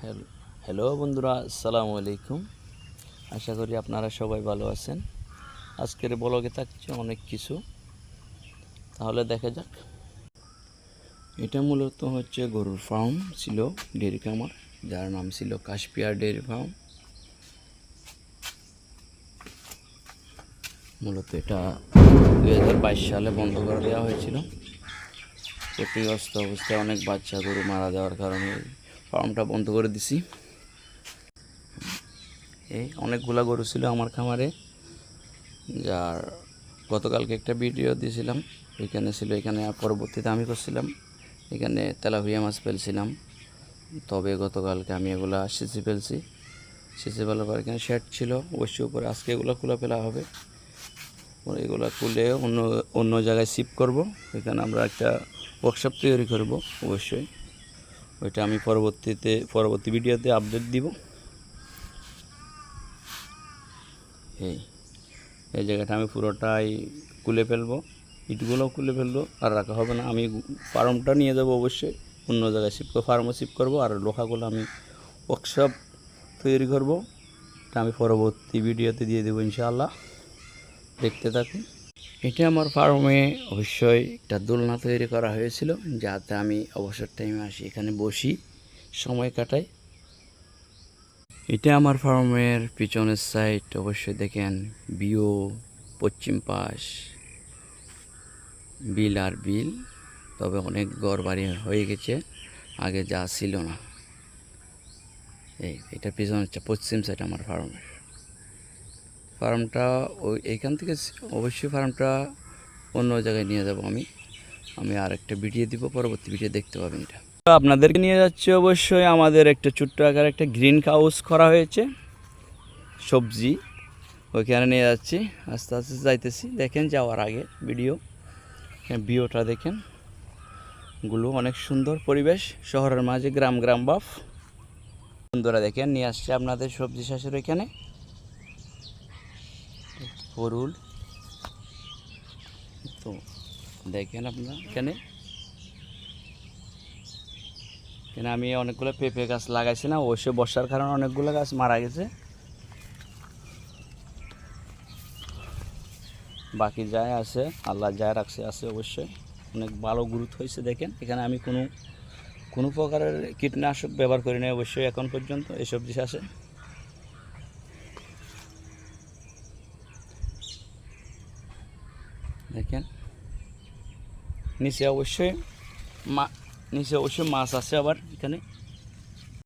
Hello বন্ধুরা, আসসালামু আলাইকুম। আশা করি আপনারা সবাই ভালো আছেন। আজকের ব্লগে থাকছে অনেক কিছু, তাহলে দেখা যাক। এটা মূলত হচ্ছে গরুর ফার্ম ছিল, ডেয়ারি খামার, যার নাম ছিল কাশপিয়ার ডেয়ারি ফার্ম। মূলত এটা 2022 সালে বন্ধ করে দেওয়া হয়েছিল। ক্ষতিগ্রস্ত অবস্থায় অনেক বাচ্চা গরু মারা যাওয়ার কারণে ফার্মটা বন্ধ করে দিছি। এই অনেকগুলা গরু ছিল আমার খামারে, যার গতকালকে একটা ভিডিও দিয়েছিলাম, ওইখানে ছিল। এখানে পরবর্তীতে আমি করছিলাম, এখানে তেলাপিয়া মাছ ফেলছিলাম। তবে গতকালকে আমি এগুলা সেচে ফেলছি। সেচে ফেলার পর এখানে শেড ছিল, অবশ্যই উপরে আজকে এগুলো খুলে ফেলা হবে। এগুলো খুলে অন্য অন্য জায়গায় শিফট করব। এখানে আমরা একটা ওয়ার্কশপ তৈরি করব অবশ্যই। ওইটা আমি পরবর্তী ভিডিওতে আপডেট দিব। এই জায়গাটা আমি পুরোটাই খুলে ফেলবো, ইটগুলোও খুলে ফেলবো, আর রাখা হবে না। আমি ফার্মটা নিয়ে যাব অবশ্যই, অন্য জায়গায় ফার্মও শিফট করবো, আর লোহাগুলো আমি ওয়ার্কশপ তৈরি করব। এটা আমি পরবর্তী ভিডিওতে দিয়ে দেবো ইনশাআল্লাহ, দেখতে থাকুন। এটা আমার ফার্মে অবশ্যই একটা দোলনা তৈরি করা হয়েছিল, যাতে আমি অবসর টাইমে আসি, এখানে বসি, সময় কাটাই। এটা আমার ফার্মের পিছনের সাইড। অবশ্যই দেখেন, বিও পশ্চিম পাশ, বিল আর বিল। তবে অনেক ঘর বাড়ি হয়ে গেছে, আগে যা ছিল না। এটা পিছনে হচ্ছে পশ্চিম সাইড আমার ফার্মটা। এইখান থেকে অবশ্যই ফার্মটা অন্য জায়গায় নিয়ে যাব আমি আরেকটা ভিডিও দিব, পরবর্তী ভিডিও দেখতে পাবেন। এটা আপনাদেরকে নিয়ে যাচ্ছে অবশ্যই আমাদের একটা ছোট্ট আকার একটা গ্রিন হাউস করা হয়েছে, সবজি, ওইখানে নিয়ে যাচ্ছি। আস্তে আস্তে যাইতেছি, দেখেন যাওয়ার আগে ভিউটা দেখেন। গুলো অনেক সুন্দর পরিবেশ, শহরের মাঝে গ্রাম ভাব। বন্ধুরা দেখেন, নিয়ে আসছে আপনাদের সবজি চাষের এখানে ফরুল। তো দেখেন আপনারা এখানে আমি অনেকগুলো পেঁপে গাছ লাগাইছি না, অবশ্যই বর্ষার কারণে অনেকগুলো গাছ মারা গেছে। বাকি যায় আছে, আল্লাহ যায় রাখছে আছে, অবশ্যই অনেক ভালো গ্রোথ হয়েছে। দেখেন এখানে আমি কোনো প্রকারের কীটনাশক ব্যবহার করি না অবশ্যই এখন পর্যন্ত এই সবজি চাষে। দেখেন নিচে অবশ্যই মাছ আছে আবার এখানে।